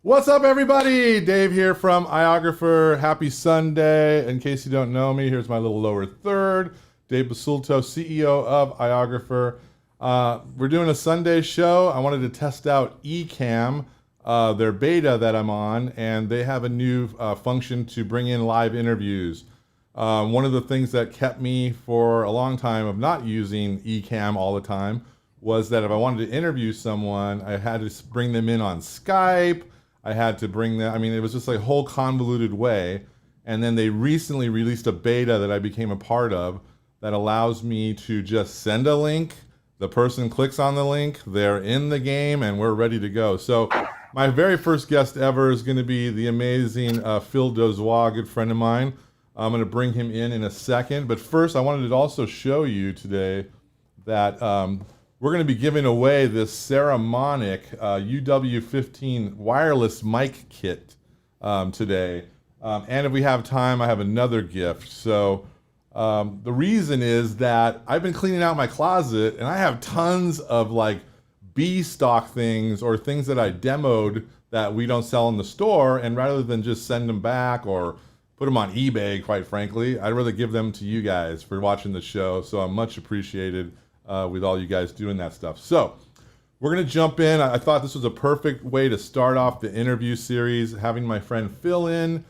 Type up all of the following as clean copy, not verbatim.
What's up, everybody? Dave here from iOgrapher. Happy Sunday. In case you don't know me, here's my little lower third. Dave Basulto, CEO of iOgrapher. We're doing a Sunday show. I wanted to test out Ecamm, their beta that I'm on, and they have a new function to bring in live interviews. One of the things that kept me for a long time of not using Ecamm all the time was that if I wanted to interview someone, I had to bring them in on Skype. I had to bring them, it was just like a whole convoluted way. And then they recently released a beta that I became a part of that allows me to just send a link. The person clicks on the link, they're in the game, and we're ready to go. So my very first guest ever is going to be the amazing Phil Dozois, a good friend of mine. I'm going to bring him in a second. But first, I wanted to also show you today that we're going to be giving away this Saramonic UW15 wireless mic kit today. And if we have time, I have another gift. So the reason is that I've been cleaning out my closet and I have tons of like B stock things or things that I demoed that we don't sell in the store. And rather than just send them back or put them on eBay, quite frankly, I'd rather give them to you guys for watching the show. So I'm much appreciated with all you guys doing that stuff. So we're going to jump in. I thought this was a perfect way to start off the interview series, having my friend Phil in,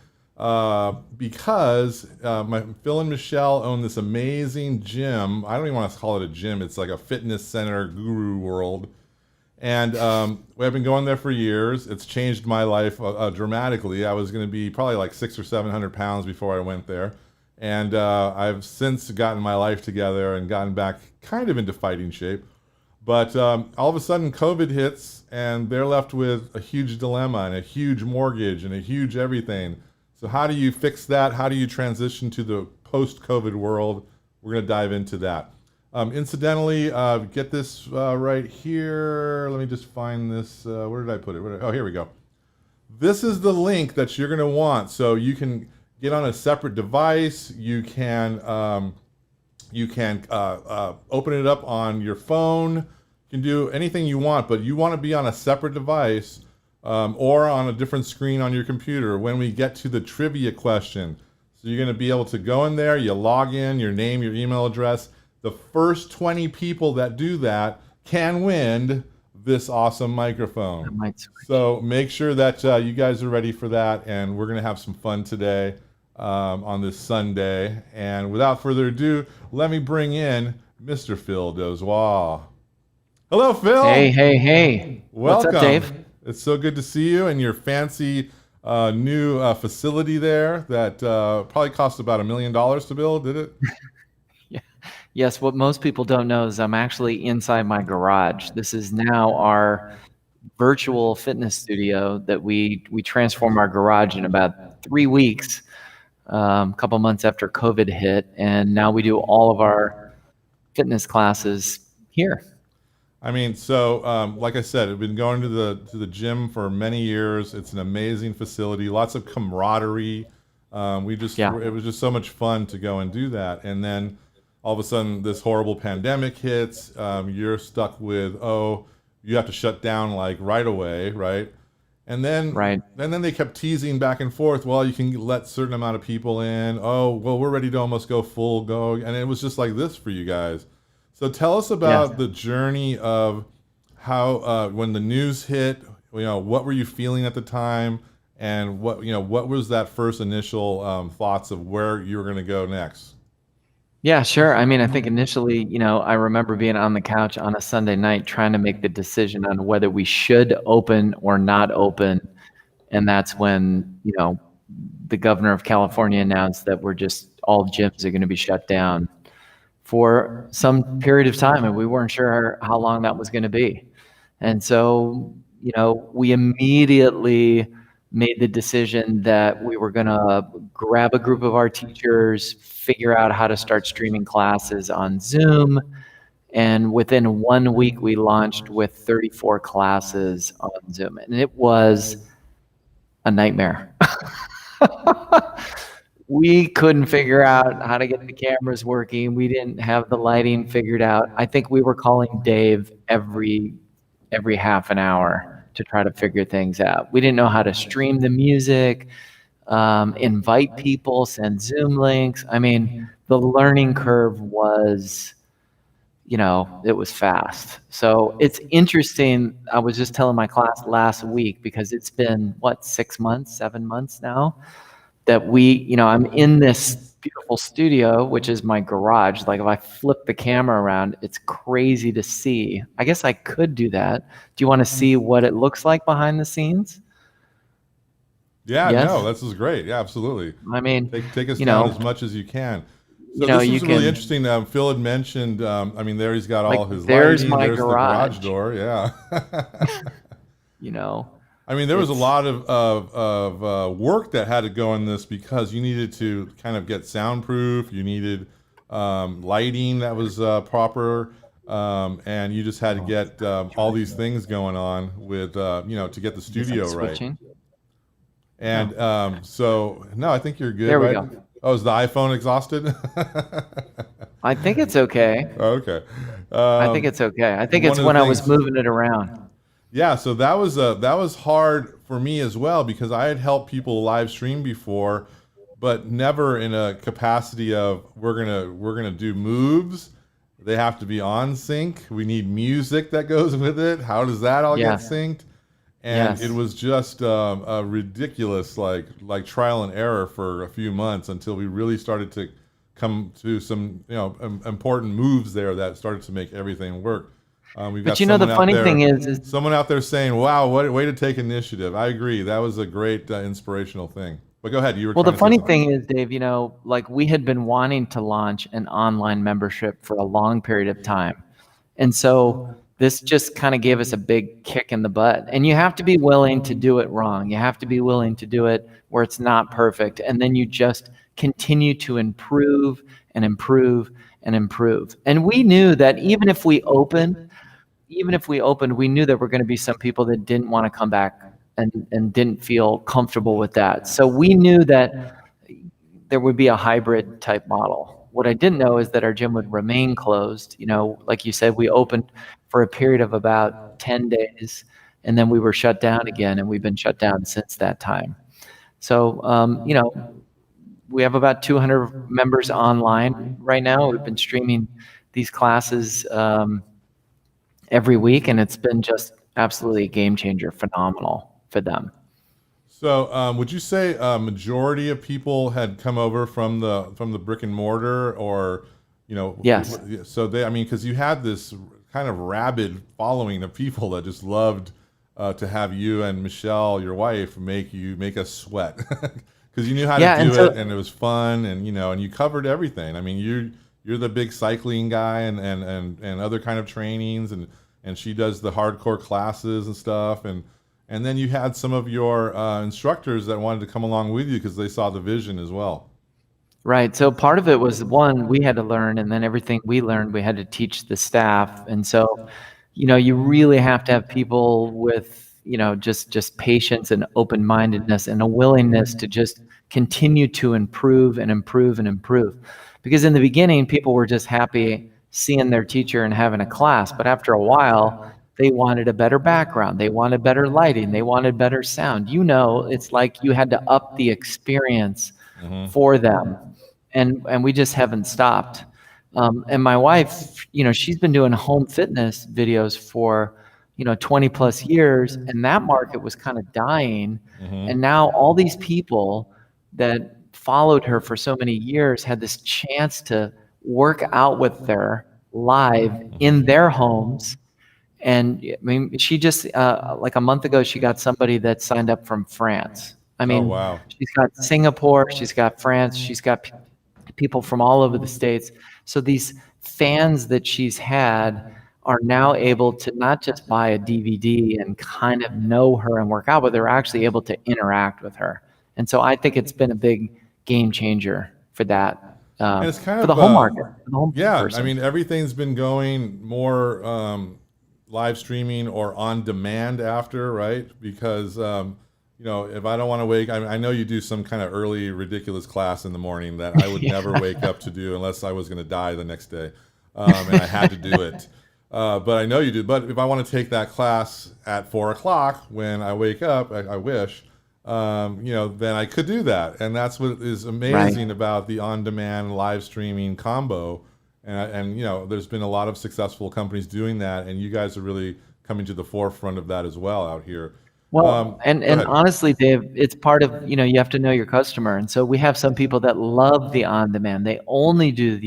because Phil and Michelle own this amazing gym. I don't even want to call it a gym. It's like a fitness center guru world. And I've been going there for years. It's changed my life dramatically. I was going to be probably like 600 or 700 pounds before I went there. And I've since gotten my life together and gotten back kind of into fighting shape. But all of a sudden COVID hits and they're left with a huge dilemma and a huge mortgage and a huge everything. So how do you fix that? How do you transition to the post-COVID world? We're going to dive into that. Incidentally, get this right here. Let me just find this. Where did I put it? Oh, here we go. This is the link that you're going to want. So you can get on a separate device. You can open it up on your phone. You can do anything you want, but you want to be on a separate device or on a different screen on your computer when we get to the trivia question. So you're going to be able to go in there, you log in, your name, your email address. The first 20 people that do that can win this awesome microphone. So make sure that you guys are ready for that, and we're going to have some fun today on this Sunday. And without further ado, let me bring in Mr. Phil Dozois. Hello, Phil. Hey. Welcome. What's up, Dave? It's so good to see you in your fancy new facility there that probably cost about $1 million to build, did it? Yes, what most people don't know is I'm actually inside my garage. This is now our virtual fitness studio that we transform our garage in about 3 weeks, a couple months after COVID hit, and now we do all of our fitness classes here. Like I said, I've been going to the gym for many years. It's an amazing facility, lots of camaraderie. It was just so much fun to go and do that. And then all of a sudden, this horrible pandemic hits. You're stuck with, you have to shut down like right away, right? And then they kept teasing back and forth. Well, you can let a certain amount of people in. Oh, well, we're ready to almost go full go. And it was just like this for you guys. So tell us about the journey of how, when the news hit, what were you feeling at the time? And what was that first initial thoughts of where you were going to go next? Yeah, sure. I think initially, I remember being on the couch on a Sunday night trying to make the decision on whether we should open or not open. And that's when, the governor of California announced that all gyms are going to be shut down for some period of time. And we weren't sure how long that was going to be. And so, we immediately made the decision that we were going to grab a group of our teachers, figure out how to start streaming classes on Zoom. And within 1 week, we launched with 34 classes on Zoom. And it was a nightmare. We couldn't figure out how to get the cameras working. We didn't have the lighting figured out. I think we were calling Dave every half an hour to try to figure things out. We didn't know how to stream the music, invite people, send Zoom links. I mean, the learning curve was, it was fast. So it's interesting. I was just telling my class last week, because it's been, 6 months, 7 months now, that I'm in this beautiful studio, which is my garage. Like, if I flip the camera around, it's crazy to see. I guess I could do that. Do you want to see what it looks like behind the scenes? Yeah, Yes? no, this is great. Yeah, absolutely. I mean, Take us down as much as you can. So this you is really can, interesting. Phil had mentioned, there he's got all his there's lighting. my There's the garage garage. door. Yeah. There was a lot of work that had to go in this, because you needed to kind of get soundproof. You needed lighting that was proper, and you just had to get all these things going on with to get the studio right. And no, I think you're good. There we right? go. Oh, is the iPhone exhausted? I think it's okay. Okay. I think it's okay. I think it's when I was moving it around. Yeah, so that was hard for me as well, because I had helped people live stream before, but never in a capacity of we're gonna do moves. They have to be on sync. We need music that goes with it. How does that all get synced? And it was just a ridiculous like trial and error for a few months, until we really started to come to some important moves there that started to make everything work. We've got the funny thing is someone out there saying, "Wow, what way to take initiative." I agree. That was a great inspirational thing. But go ahead. You were well. The funny thing is, Dave, we had been wanting to launch an online membership for a long period of time, and so this just kind of gave us a big kick in the butt. And you have to be willing to do it wrong. You have to be willing to do it where it's not perfect, and then you just continue to improve and improve and improve. And we knew that even if we opened, we knew there were going to be some people that didn't want to come back and didn't feel comfortable with that. So we knew that there would be a hybrid type model. What I didn't know is that our gym would remain closed. Like you said, we opened for a period of about 10 days, and then we were shut down again, and we've been shut down since that time. So, we have about 200 members online right now. We've been streaming these classes every week, and it's been just absolutely a game changer, phenomenal for them. So, would you say a majority of people had come over from the brick and mortar, or Yes. So because you had this kind of rabid following of people that just loved to have you and Michelle, your wife, make us sweat, because you knew how to do it, and it was fun, and and you covered everything. You're the big cycling guy and other kind of trainings, and she does the hardcore classes and stuff, and then you had some of your instructors that wanted to come along with you because they saw the vision as well. Right. So part of it was, one, we had to learn, and then everything we learned, we had to teach the staff. And so, you really have to have people with, just patience and open-mindedness and a willingness to just continue to improve and improve and improve. Because in the beginning, people were just happy seeing their teacher and having a class. But after a while, they wanted a better background. They wanted better lighting. They wanted better sound. It's like you had to up the experience for them. And we just haven't stopped. And my wife, she's been doing home fitness videos for, 20 plus years, and that market was kind of dying. And now all these people that followed her for so many years had this chance to work out with her live in their homes. And she just, like a month ago, she got somebody that signed up from France. Oh, wow. She's got Singapore, she's got France, she's got people from all over the States. So these fans that she's had are now able to not just buy a DVD and kind of know her and work out, but they're actually able to interact with her. And so I think it's been a big game changer for that, and it's kind for the home market. For the home person. Everything's been going more live streaming or on demand after, right? Because if I don't want to wake, I know you do some kind of early ridiculous class in the morning that I would never wake up to do unless I was going to die the next day, and I had to do it. but I know you do. But if I want to take that class at 4 o'clock when I wake up, I wish, then I could do that. And that's what is Right. amazing about the on-demand live streaming combo. And there's been a lot of successful companies doing that, and you guys are really coming to the forefront of that as well out here. Well, and Go and ahead. honestly, Dave, it's part of, you have to know your customer. And so we have some people that love the on demand. They only do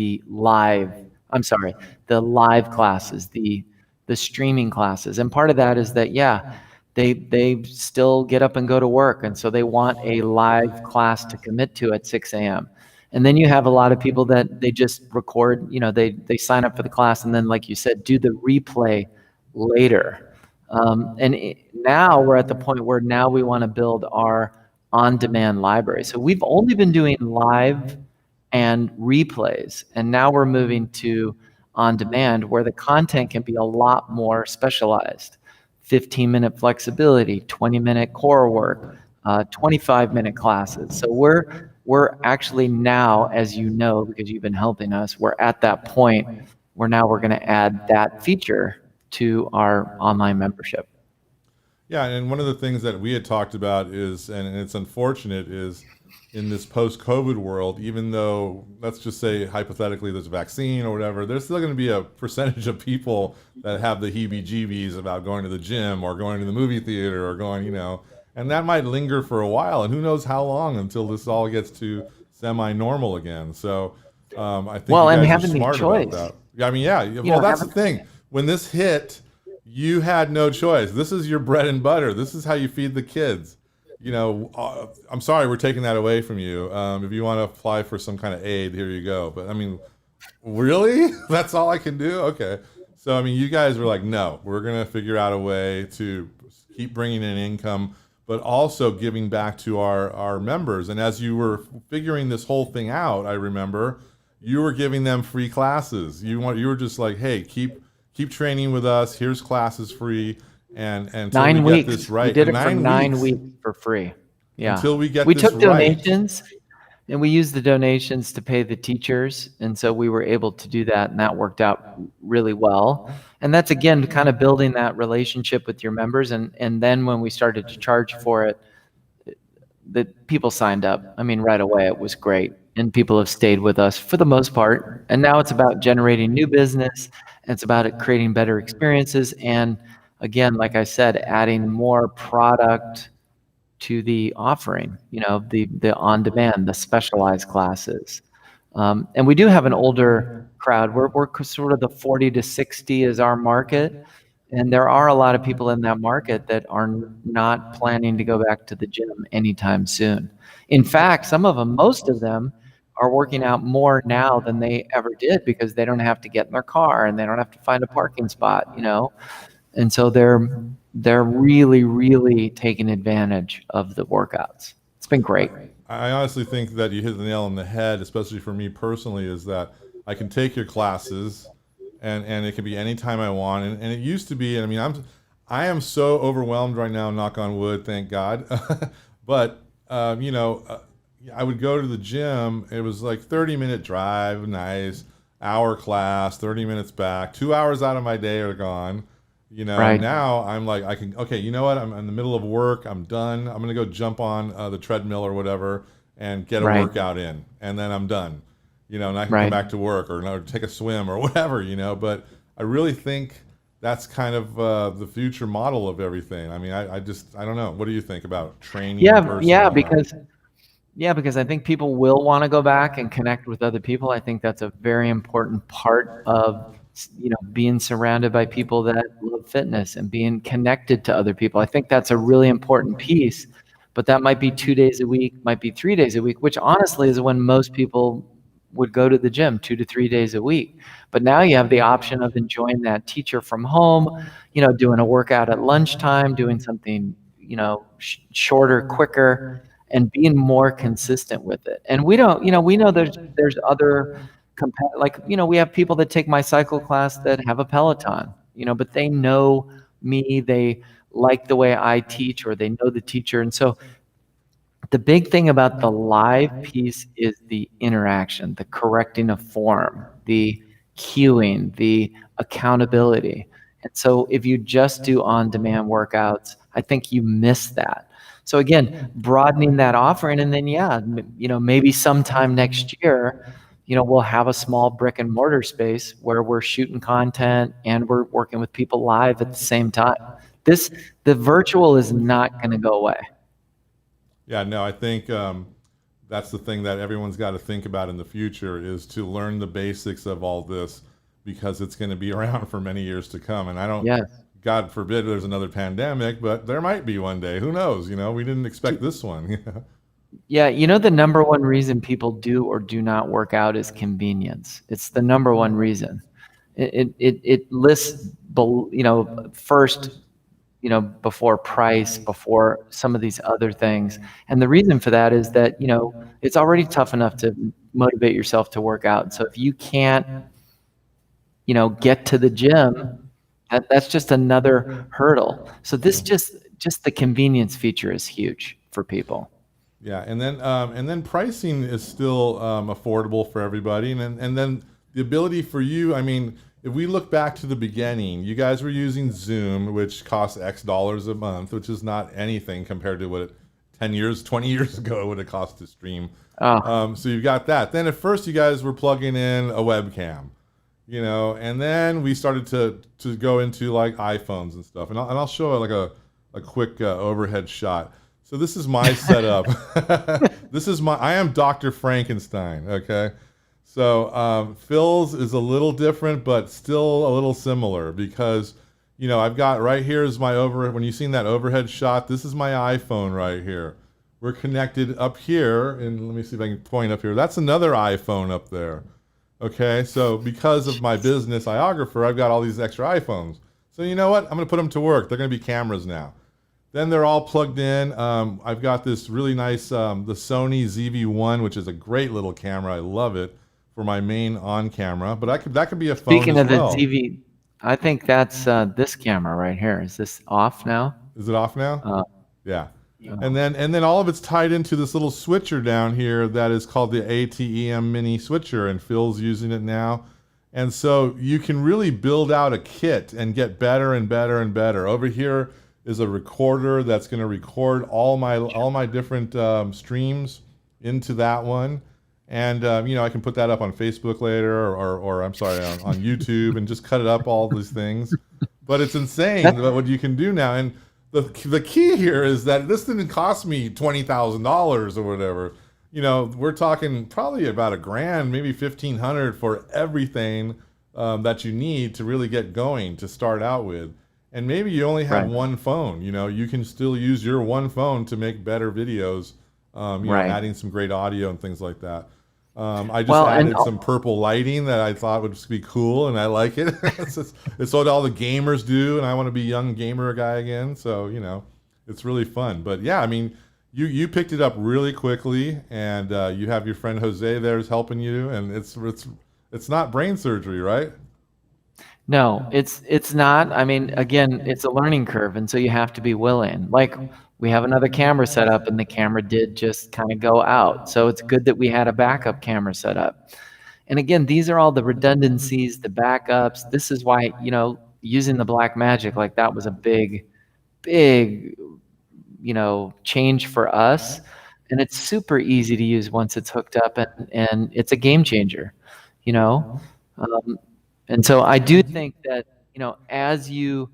I'm sorry, the live classes, the streaming classes. And part of that is that, yeah, they still get up and go to work. And so they want a live class to commit to at 6 a.m. And then you have a lot of people that they just record, they sign up for the class and then, like you said, do the replay later. Now we're at the point where now we want to build our on-demand library. So we've only been doing live and replays, and now we're moving to on-demand, where the content can be a lot more specialized. 15-minute flexibility, 20-minute core work, 25-minute classes. So we're actually now, as you know, because you've been helping us, we're at that point where now we're going to add that feature to our online membership. Yeah, and one of the things that we had talked about is, and it's unfortunate, is in this post-COVID world, even though, let's just say hypothetically there's a vaccine or whatever, there's still going to be a percentage of people that have the heebie-jeebies about going to the gym or going to the movie theater or going, and that might linger for a while, and who knows how long until this all gets to semi-normal again. So I think Well, you and guys are having the smart about choice, that. Yeah, I mean, yeah. Well, that's the having, thing. When this hit, you had no choice. This is your bread and butter. This is how you feed the kids. I'm sorry we're taking that away from you. If you want to apply for some kind of aid, here you go. But I mean, really? That's all I can do? Okay. So, I mean, you guys were like, no, we're going to figure out a way to keep bringing in income, but also giving back to our members. And as you were figuring this whole thing out, I remember you were giving them free classes. You were just like, hey, keep training with us. Here's classes free, and until we 9 get this weeks. We right. did And it for 9 9 weeks weeks for free. Yeah. until we get We this took right. donations and we used the donations to pay the teachers. And so we were able to do that, and that worked out really well. And that's, again, kind of building that relationship with your members. And then when we started to charge for it, the people signed up. I mean, right away, it was great. And people have stayed with us for the most part. And now it's about generating new business. And it's about it creating better experiences. And again, like I said, adding more product to the offering, the on-demand, the specialized classes. And we do have an older crowd. We're sort of the 40 to 60 is our market. And there are a lot of people in that market that are not planning to go back to the gym anytime soon. In fact, some of them, most of them, are working out more now than they ever did because they don't have to get in their car and they don't have to find a parking spot. And so they're really, really taking advantage of the workouts. It's been great. I honestly think that you hit the nail on the head, especially for me personally, is that I can take your classes, and it can be anytime I want. And it used to be, and I mean, I am so overwhelmed right now, knock on wood, thank God. But I would go to the gym. It was like 30-minute drive, nice, hour class, 30 minutes back, 2 hours out of my day are gone. Right. Now I'm like, okay, you know what? I'm in the middle of work. I'm done. I'm going to go jump on the treadmill or whatever and get a Right. workout in. And then I'm done, and I can come Right. back to work or take a swim or whatever, but I really think that's kind of the future model of everything. I mean, I don't know. What do you think about training in person? Yeah, and whatnot? because I think people will want to go back and connect with other people. I think that's a very important part of being surrounded by people that love fitness and being connected to other people. I think that's a really important piece. But that might be 2 days a week, might be 3 days a week, which honestly is when most people would go to the gym 2 to 3 days a week. But now you have the option of enjoying that teacher from home, doing a workout at lunchtime, doing something, shorter, quicker, and being more consistent with it. And we don't, we know there's other we have people that take my cycle class that have a Peloton, but they know me, they like the way I teach, or they know the teacher. And so the big thing about the live piece is the interaction, the correcting of form, the cueing, the accountability. And so if you just do on-demand workouts, I think you miss that. So again, broadening that offering, and then maybe sometime next year, we'll have a small brick and mortar space where we're shooting content and we're working with people live at the same time. The virtual is not going to go away. Yeah, no, I think that's the thing that everyone's got to think about in the future, is to learn the basics of all this, because it's going to be around for many years to come. And I don't, God forbid there's another pandemic, but there might be one day. Who knows? We didn't expect this one. Yeah, the number one reason people do or do not work out is convenience. It's the number one reason. It lists, first, before price, before some of these other things. And the reason for that is that, it's already tough enough to motivate yourself to work out. So if you can't, get to the gym, that's just another hurdle. So this just the convenience feature is huge for people. Yeah, and then pricing is still affordable for everybody, and then the ability for you. I mean, if we look back to the beginning, you guys were using Zoom, which costs X dollars a month, which is not anything compared to what 10 years, 20 years ago it would have cost to stream. So you've got that. Then at first you guys were plugging in a webcam, and then we started to go into like iPhones and stuff. And I'll show like a quick overhead shot. So this is my setup. I am Dr. Frankenstein, okay? So Phil's is a little different, but still a little similar, because, I've got right here is my when you've seen that overhead shot, this is my iPhone right here. We're connected up here, and let me see if I can point up here. That's another iPhone up there, okay? So because of my business, iOgrapher, I've got all these extra iPhones. So you know what? I'm going to put them to work. They're going to be cameras now. Then they're all plugged in. I've got this really nice, the Sony ZV-1, which is a great little camera. I love it for my main on camera. But that could be a phone Speaking as of well. the ZV, I think that's this camera right here. Is this off now? Is it off now? Yeah. And then all of it's tied into this little switcher down here that is called the ATEM Mini Switcher, and Phil's using it now. And so you can really build out a kit and get better and better and better. Over here is a recorder that's going to record all my different streams into that one, and I can put that up on Facebook later, or I'm sorry, on YouTube, and just cut it up, all these things. But it's insane what you can do now. And the key here is that this didn't cost me $20,000 or whatever. We're talking probably about $1,000, maybe $1,500 for everything that you need to really get going, to start out with. And maybe you only have one phone. You can still use your one phone to make better videos, adding some great audio and things like that. I just added some purple lighting that I thought would be cool, and I like it. It's what all the gamers do, and I want to be a young gamer guy again. So, it's really fun. But yeah, I mean, you picked it up really quickly, and you have your friend Jose there is helping you, and it's not brain surgery, right? No, it's not. I mean, again, it's a learning curve, and so you have to be willing. Like, we have another camera set up, and the camera did just kind of go out. So it's good that we had a backup camera set up. And again, these are all the redundancies, the backups. This is why, using the Black Magic, like, that was a big, change for us. And it's super easy to use once it's hooked up, and it's a game changer, and so I do think that, as you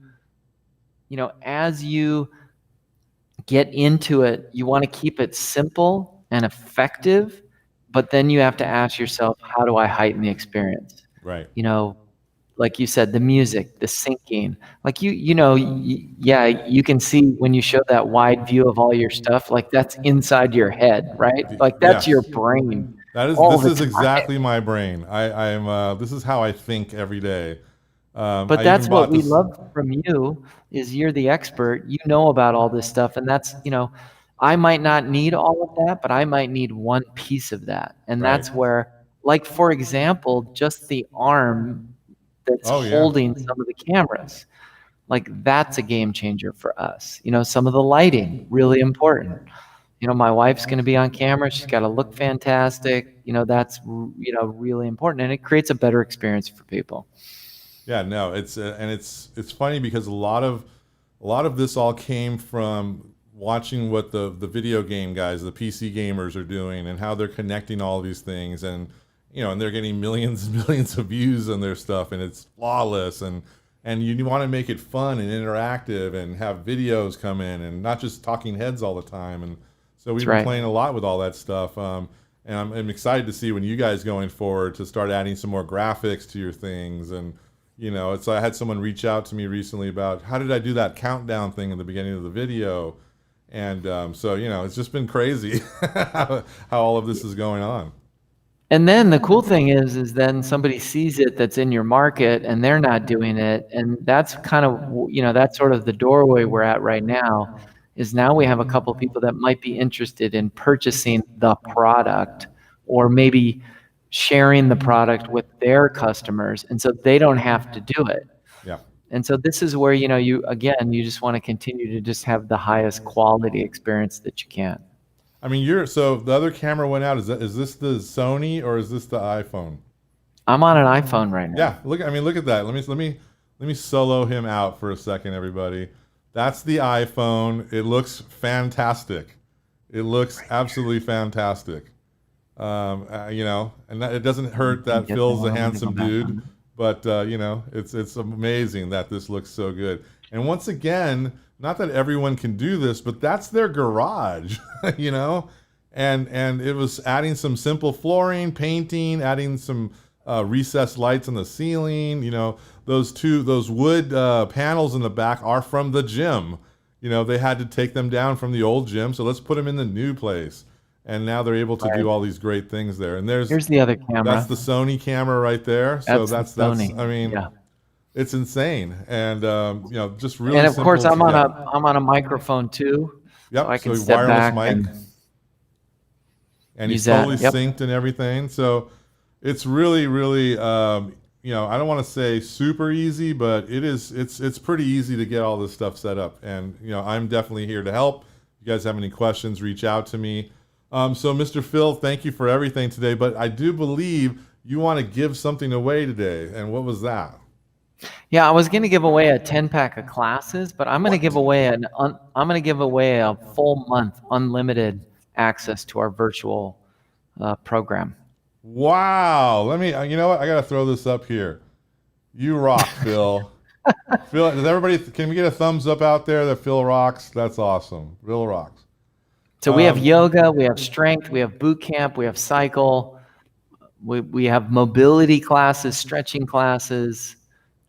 get into it, you want to keep it simple and effective, but then you have to ask yourself, how do I heighten the experience? Right. Like you said, the music, the syncing, like you can see when you show that wide view of all your stuff, like, that's inside your head, right? Like, that's your brain. This is exactly my brain. I am. This is how I think every day. But that's what we love from you, is you're the expert. You know about all this stuff, and that's, I might not need all of that, but I might need one piece of that, and that's where, like, for example, just the arm that's holding some of the cameras, like, that's a game changer for us. Some of the lighting, really important. My wife's going to be on camera. She's got to look fantastic. That's really important, and it creates a better experience for people. Yeah, no, it's funny because a lot of this all came from watching what the video game guys, the PC gamers are doing and how they're connecting all these things, and and they're getting millions and millions of views on their stuff, and it's flawless, and you want to make it fun and interactive and have videos come in and not just talking heads all the time. And so we've been playing a lot with all that stuff. And I'm excited to see when you guys going forward to start adding some more graphics to your things. And I had someone reach out to me recently about how did I do that countdown thing in the beginning of the video. And so it's just been crazy how all of this is going on. And then the cool thing is then somebody sees it that's in your market and they're not doing it. And that's kind of, that's sort of the doorway we're at right now, is now we have a couple of people that might be interested in purchasing the product or maybe sharing the product with their customers. And so they don't have to do it. Yeah. And so this is where, you just want to continue to just have the highest quality experience that you can. I mean, so the other camera went out. Is this the Sony or is this the iPhone? I'm on an iPhone right now. Yeah, look at that. Let me solo him out for a second, everybody. That's the iPhone. It looks fantastic. It looks absolutely fantastic. And it doesn't hurt that Phil's a handsome dude, but it's amazing that this looks so good. And once again, not that everyone can do this, but that's their garage, and it was adding some simple flooring, painting, adding some recessed lights on the ceiling. Those wood panels in the back are from the gym. They had to take them down from the old gym, so let's put them in the new place. And now they're able to do all these great things there. And here's the other camera. That's the Sony camera right there. So that's Sony. I mean, yeah. It's insane, and just really. And of course, I'm on a microphone too. Yep. So I can step back mic, and he's totally synced and everything. So it's really, really, I don't want to say super easy, but it's pretty easy to get all this stuff set up. And I'm definitely here to help. If you guys have any questions, reach out to me. So Mr. Phil, thank you for everything today. But I do believe you want to give something away today, and what was that? Yeah, I was going to give away a 10-pack of classes, but I'm going to give away a full month unlimited access to our virtual program. Wow! You know what? I got to throw this up here. You rock, Phil. Phil, can we get a thumbs up out there that Phil rocks? That's awesome. Phil rocks. So we have yoga, we have strength, we have boot camp, we have cycle, we have mobility classes, stretching classes.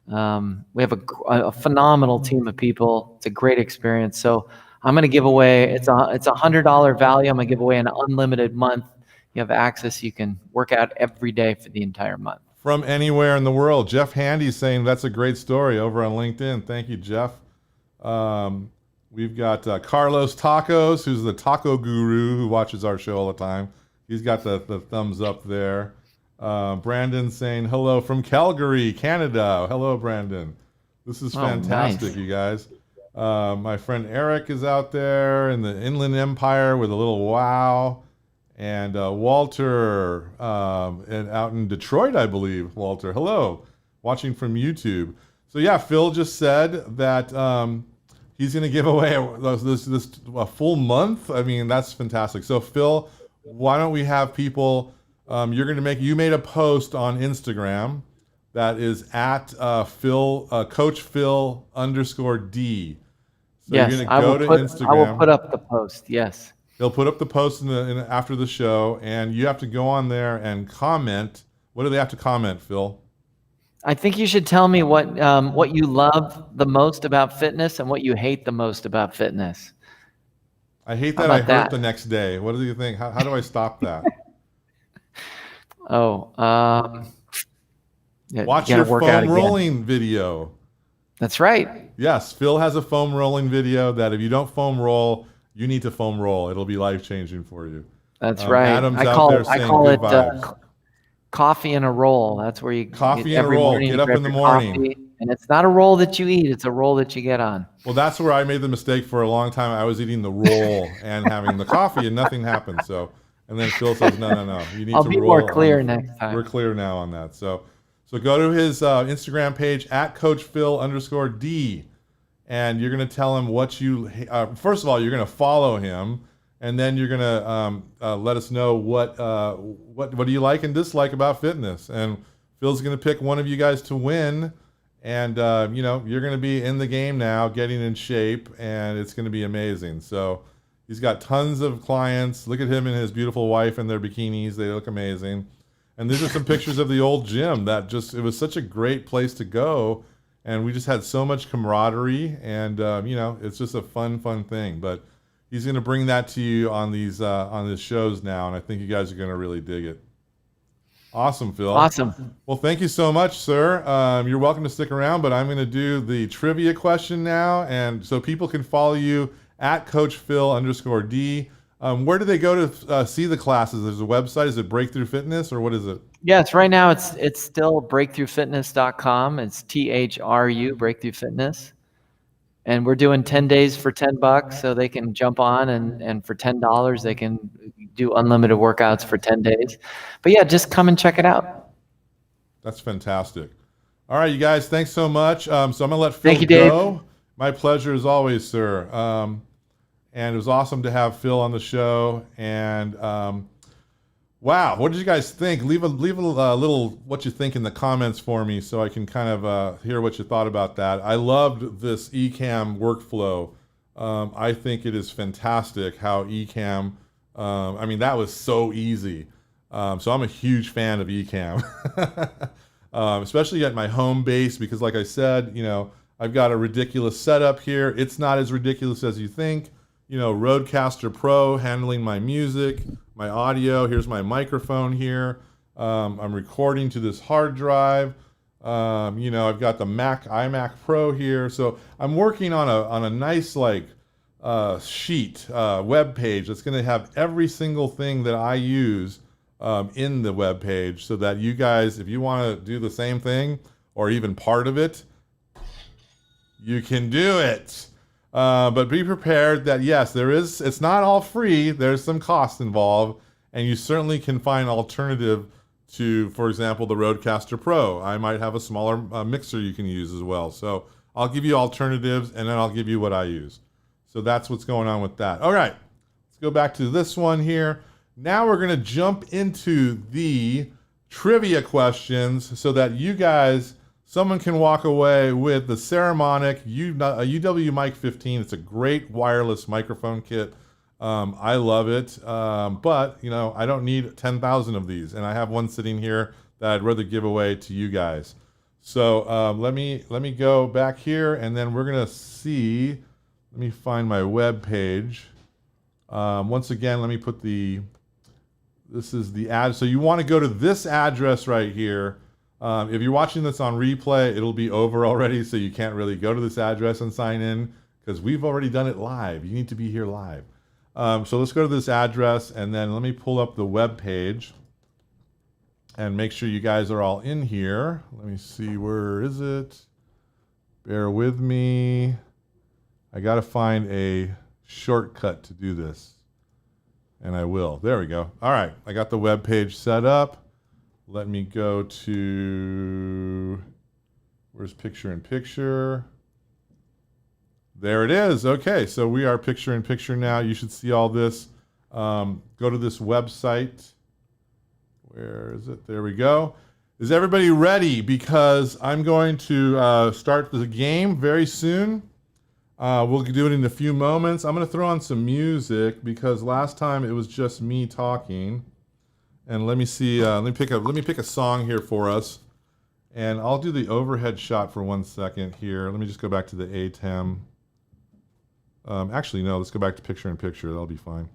We have a phenomenal team of people. It's a great experience. So I'm going to give away, it's a $100 value. I'm going to give away an unlimited month. You have access. You can work out every day for the entire month. From anywhere in the world. Jeff Handy's saying that's a great story over on LinkedIn. Thank you, Jeff. We've got Carlos Tacos, who's the taco guru who watches our show all the time. He's got the thumbs up there. Brandon saying hello from Calgary, Canada. Hello, Brandon. This is fantastic, nice. You guys. My friend Eric is out there in the Inland Empire with a little wow. And Walter and out in Detroit, I believe. Walter, hello. Watching from YouTube. So yeah, Phil just said that he's going to give away a full month. I mean, that's fantastic. So Phil, why don't we have people... you made a post on Instagram that is at Coach Phil _D. So yes, you're going to go to Instagram. I will put up the post. Yes. He'll put up the post after the show, and you have to go on there and comment. What do they have to comment, Phil? I think you should tell me what you love the most about fitness and what you hate the most about fitness. I hate that I hurt the next day. What do you think? How do I stop that? Watch your foam rolling video. That's right. Yes, Phil has a foam rolling video that if you don't foam roll, you need to foam roll. It'll be life-changing for you. That's right. Adam's out there saying good vibes. Coffee and a roll. That's where you coffee and a roll. Get up in the morning. And it's not a roll that you eat; it's a roll that you get on. Well, that's where I made the mistake for a long time. I was eating the roll and having the coffee, and nothing happened. So, and then Phil says, no, you need I'll to be roll. more clear next time. We're clear now on that. So go to his Instagram page at CoachPhil_D, and you're gonna tell him what you. First of all, you're gonna follow him, and then you're gonna let us know what do you like and dislike about fitness. And Phil's gonna pick one of you guys to win. And, you're going to be in the game now, getting in shape, and it's going to be amazing. So he's got tons of clients. Look at him and his beautiful wife in their bikinis. They look amazing. And these are some pictures of the old gym it was such a great place to go. And we just had so much camaraderie. And, it's just a fun thing. But he's going to bring that to you on these shows now. And I think you guys are going to really dig it. Awesome, Phil. Awesome. Well, thank you so much, sir. You're welcome to stick around, but I'm going to do the trivia question now, and so people can follow you at CoachPhil_D. Where do they go to see the classes? There's a website. Is it Breakthrough Fitness, or what is it? Yes, right now it's still breakthroughfitness.com. It's THRU, Breakthrough Fitness. And we're doing 10 days for $10, so they can jump on, and for $10 they can do unlimited workouts for 10 days. But yeah, just come and check it out. That's fantastic. All right, you guys, thanks so much. So I'm going to let Phil Thank you, Dave. go. My pleasure as always, sir. And it was awesome to have Phil on the show. And wow, what did you guys think? Leave a little what you think in the comments for me, so I can kind of hear what you thought about that. I loved this Ecamm workflow. I think it is fantastic how Ecamm. That was so easy. So I'm a huge fan of Ecamm, especially at my home base, because like I said, I've got a ridiculous setup here. It's not as ridiculous as you think. Rodecaster Pro handling my music, my audio. Here's my microphone here. I'm recording to this hard drive. I've got the iMac Pro here. So I'm working on a nice sheet, web page that's going to have every single thing that I use in the web page, so that you guys, if you want to do the same thing or even part of it, you can do it. But be prepared that yes, it's not all free. There's some cost involved, and you certainly can find alternative to, for example, the Rodecaster Pro. I might have a smaller mixer you can use as well. So I'll give you alternatives, and then I'll give you what I use. So that's what's going on with that. All right, let's go back to this one here. Now we're going to jump into the trivia questions, so that you guys, someone can walk away with the Saramonic UW Mic 15. It's a great wireless microphone kit. I love it, but I don't need 10,000 of these, and I have one sitting here that I'd rather give away to you guys. So let me go back here, and then we're gonna see. Let me find my web page. Once again, let me put this is the ad. So you want to go to this address right here. If you're watching this on replay, it'll be over already, so you can't really go to this address and sign in, because we've already done it live. You need to be here live. So let's go to this address, and then let me pull up the web page and make sure you guys are all in here. Let me see, where is it? Bear with me. I got to find a shortcut to do this, and I will. There we go. All right, I got the web page set up. Let me go to, where's picture in picture? There it is. Okay, so we are picture in picture now. You should see all this. Go to this website. Where is it? There we go. Is everybody ready? Because I'm going to start the game very soon. We'll do it in a few moments. I'm going to throw on some music, because last time it was just me talking. And let me see. Let me pick a song here for us, and I'll do the overhead shot for 1 second here. Let me just go back to the ATEM. Actually, no. Let's go back to picture in picture. That'll be fine.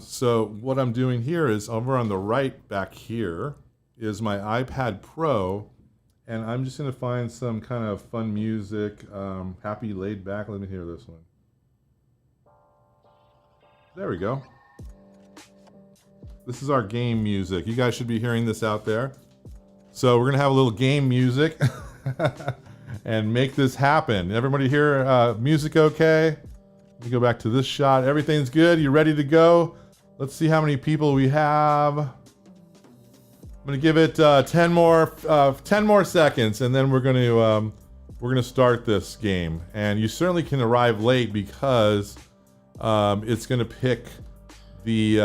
So what I'm doing here is, over on the right back here is my iPad Pro, and I'm just going to find some kind of fun music, happy, laid back. Let me hear this one. There we go. This is our game music. You guys should be hearing this out there. So we're going to have a little game music. and make this happen. Everybody hear music okay? Let me go back to this shot. Everything's good. You ready to go? Let's see how many people we have. I'm gonna give it 10 more seconds, and then we're gonna start this game. And you certainly can arrive late because it's gonna pick the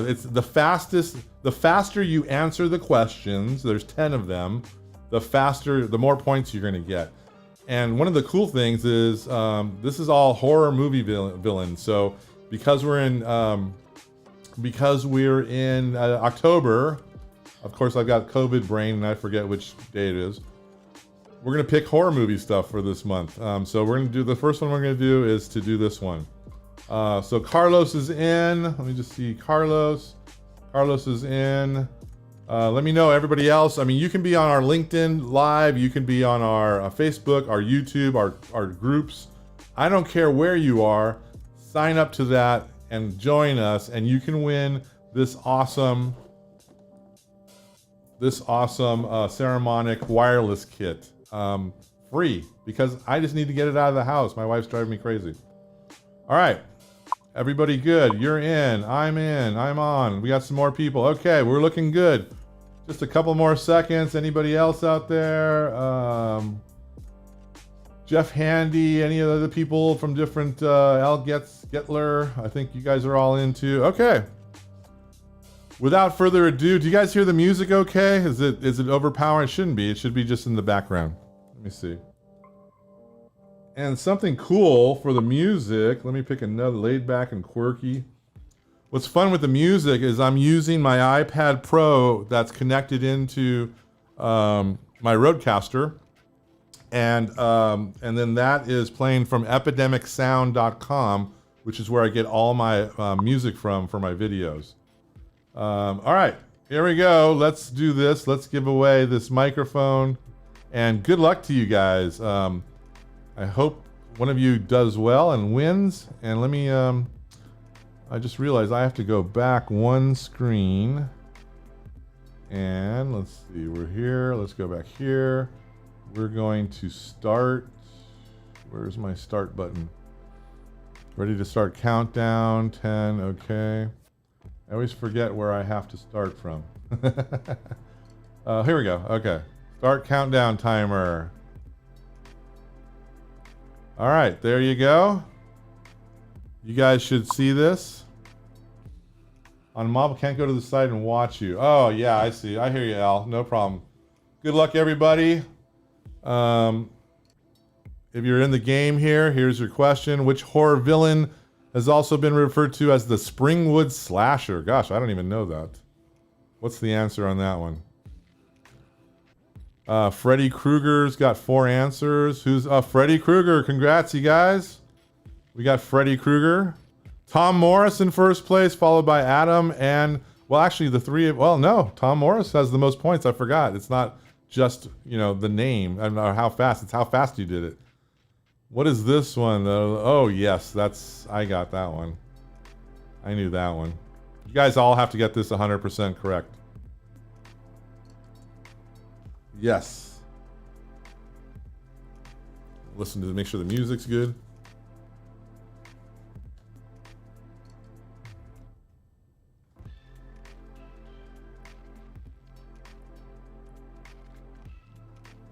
it's the fastest. The faster you answer the questions, there's 10 of them, the more points you're gonna get. And one of the cool things is this is all horror movie villains. So because we're in October, of course I've got COVID brain and I forget which day it is. We're gonna pick horror movie stuff for this month. So we're gonna do the first one we're gonna do is to do this one. So Carlos is in. Let me just see Carlos. Carlos is in. Let me know everybody else. I mean, you can be on our LinkedIn Live. You can be on our Facebook, our YouTube, our groups. I don't care where you are. Sign up to that and join us, and you can win this awesome Ceramonic wireless kit free, because I just need to get it out of the house. My wife's driving me crazy. All right. Everybody good? You're in. I'm on. We got some more people. Okay, we're looking good. Just a couple more seconds. Anybody else out there? Jeff Handy, any other people from different Al Getler? I think you guys are all into. Okay. Without further ado, do you guys hear the music okay? Is it overpowering? It shouldn't be. It should be just in the background. Let me see. And something cool for the music, let me pick another laid back and quirky. What's fun with the music is I'm using my iPad Pro that's connected into my Rodecaster. And then that is playing from epidemicsound.com, which is where I get all my music from for my videos. All right, here we go. Let's do this. Let's give away this microphone. And good luck to you guys. I hope one of you does well and wins. And let me, I just realized I have to go back one screen. And let's see, we're here. Let's go back here. We're going to start. Where's my start button? Ready to start countdown, 10, okay. I always forget where I have to start from. Here we go, okay. Start countdown timer. All right, there you go. You guys should see this. On mobile, can't go to the site and watch you. Oh, yeah, I see. I hear you, Al. No problem. Good luck, everybody. If you're in the game here, here's your question. Which horror villain has also been referred to as the Springwood Slasher? Gosh, I don't even know that. What's the answer on that one? Freddy Krueger's got 4 answers. Who's Freddy Krueger? Congrats, you guys. We got Freddy Krueger. Tom Morris in first place, followed by Adam and, well, actually the three of, well, no, Tom Morris has the most points. I forgot. It's not just, the name and how fast. It's how fast you did it. What is this one? Oh, yes, I got that one. I knew that one. You guys all have to get this 100% correct. Yes. Listen to make sure the music's good.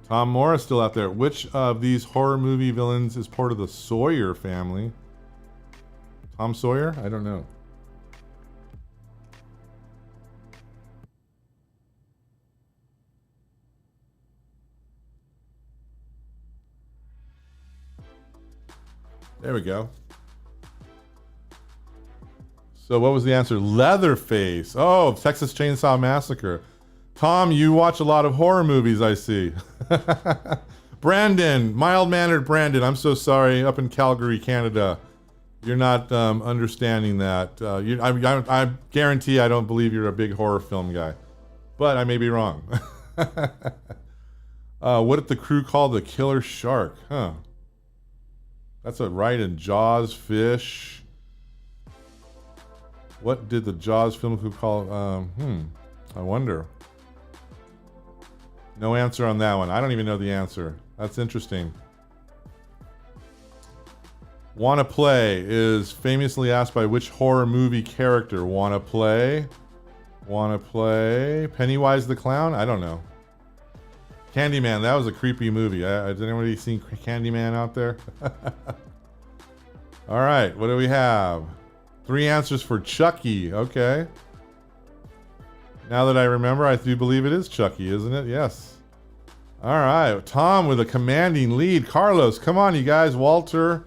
Tom Morris still out there. Which of these horror movie villains is part of the Sawyer family? Tom Sawyer? I don't know. There we go. So what was the answer? Leatherface. Oh, Texas Chainsaw Massacre. Tom, you watch a lot of horror movies, I see. Brandon, mild-mannered Brandon, I'm so sorry, up in Calgary, Canada. You're not understanding that. I guarantee I don't believe you're a big horror film guy. But I may be wrong. What did the crew call the killer shark? Huh. That's a right in Jaws, fish. What did the Jaws film crew call? I wonder. No answer on that one. I don't even know the answer. That's interesting. Wanna play is famously asked by which horror movie character? Wanna play? Wanna play? Pennywise the Clown? I don't know. Candyman, that was a creepy movie. Has anybody seen Candyman out there? All right, what do we have? 3 answers for Chucky. Okay. Now that I remember, I do believe it is Chucky, isn't it? Yes. All right, Tom with a commanding lead. Carlos, come on, you guys. Walter.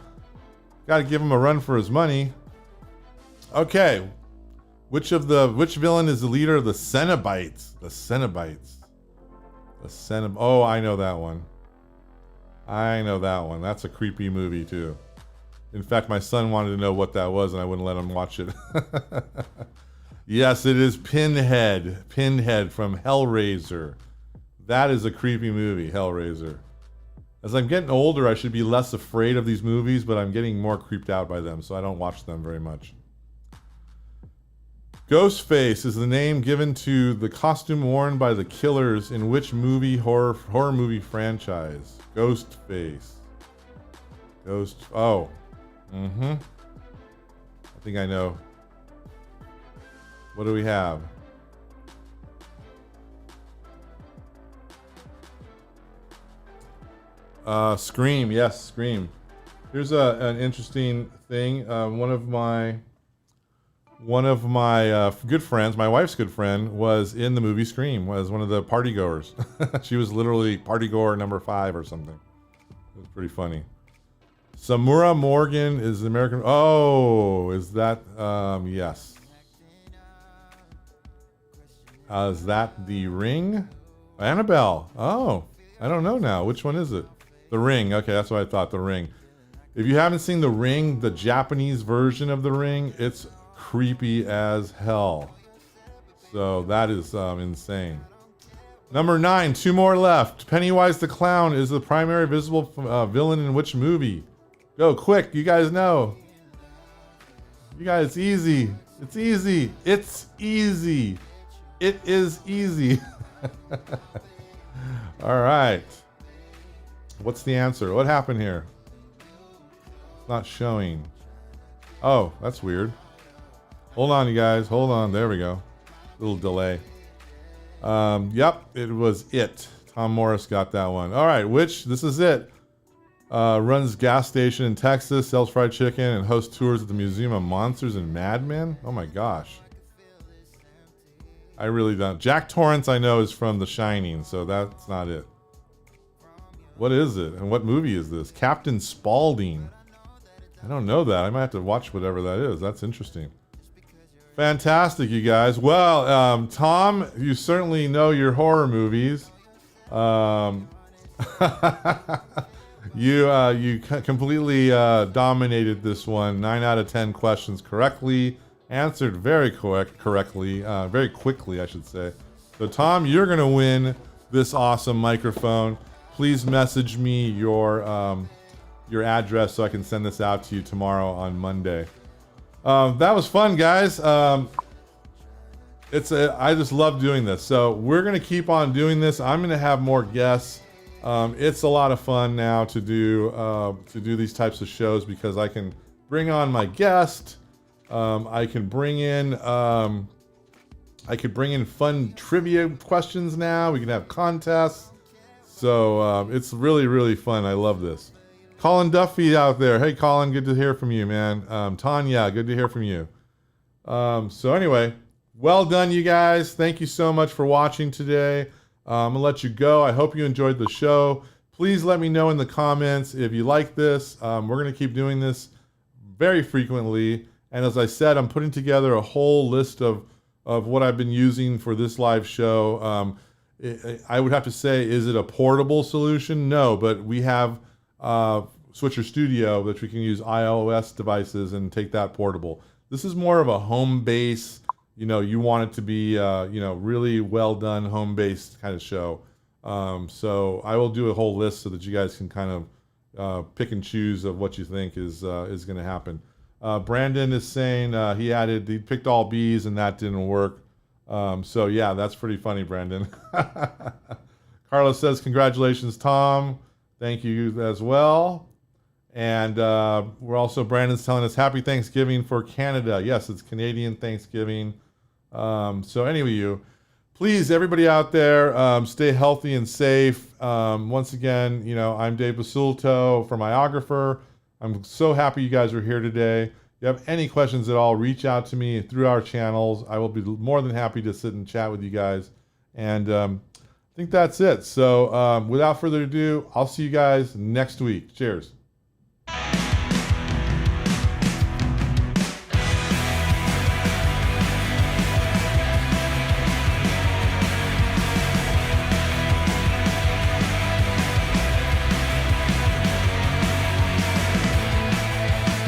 Got to give him a run for his money. Okay. Which villain is the leader of the Cenobites? The Cenobites. Oh, I know that one. I know that one. That's a creepy movie too. In fact, my son wanted to know what that was and I wouldn't let him watch it. Yes, it is Pinhead. Pinhead from Hellraiser. That is a creepy movie, Hellraiser. As I'm getting older, I should be less afraid of these movies, but I'm getting more creeped out by them, so I don't watch them very much. Ghostface is the name given to the costume worn by the killers in which horror movie franchise? Ghostface. Oh. I think I know. What do we have? Scream. Yes, Scream. Here's an interesting thing. One of my good friends, my wife's good friend, was in the movie Scream. Was one of the party goers. She was literally party goer number 5 or something. It was pretty funny. Samura Morgan is the American. Oh, is that? Yes. Is that The Ring? Annabelle. Oh, I don't know now. Which one is it? The Ring. Okay, that's what I thought. The Ring. If you haven't seen The Ring, the Japanese version of The Ring, it's creepy as hell. So that is insane. Number 9, 2 more left. Pennywise the Clown is the primary visible villain in which movie? Go quick, you guys know. You guys, it's easy. It's easy. It's easy. It is easy. All right. What's the answer? What happened here? It's not showing. Oh, that's weird. Hold on, you guys. Hold on. There we go. Little delay. Yep, it was it. Tom Morris got that one. All right, this is it. Runs gas station in Texas, sells fried chicken, and hosts tours at the Museum of Monsters and Madmen. Oh my gosh. I really don't. Jack Torrance, I know, is from The Shining, so that's not it. What is it? And what movie is this? Captain Spaulding. I don't know that. I might have to watch whatever that is. That's interesting. Fantastic, you guys. Well, Tom, you certainly know your horror movies. You completely dominated this one. 9 out of 10 questions correctly. Answered very correctly. Very quickly, I should say. So, Tom, you're going to win this awesome microphone. Please message me your address so I can send this out to you tomorrow on Monday. That was fun, guys. I just love doing this. So we're gonna keep on doing this. I'm gonna have more guests. It's a lot of fun now to do these types of shows because I can bring on my guest. I could bring in fun trivia questions now. We can have contests. So it's really, really fun. I love this. Colin Duffy out there. Hey, Colin, good to hear from you, man. Tanya, good to hear from you. So anyway, well done, you guys. Thank you so much for watching today. I'm going to let you go. I hope you enjoyed the show. Please let me know in the comments if you like this. We're going to keep doing this very frequently. And as I said, I'm putting together a whole list of what I've been using for this live show. I would have to say, is it a portable solution? No, but we have Switcher Studio that we can use iOS devices and take that portable. This is more of a home base, you want it to be, really well done home based kind of show. So I will do a whole list so that you guys can kind of pick and choose of what you think is going to happen. Brandon is saying he picked all B's and that didn't work. So yeah, that's pretty funny, Brandon. Carlos says, congratulations, Tom. Thank you as well. And we're also, Brandon's telling us happy Thanksgiving for Canada. Yes, it's Canadian Thanksgiving. So anyway, please, everybody out there, stay healthy and safe. Once again, I'm Dave Basulto from iOgrapher. I'm so happy you guys are here today. If you have any questions at all, reach out to me through our channels. I will be more than happy to sit and chat with you guys. And I think that's it. So without further ado, I'll see you guys next week. Cheers.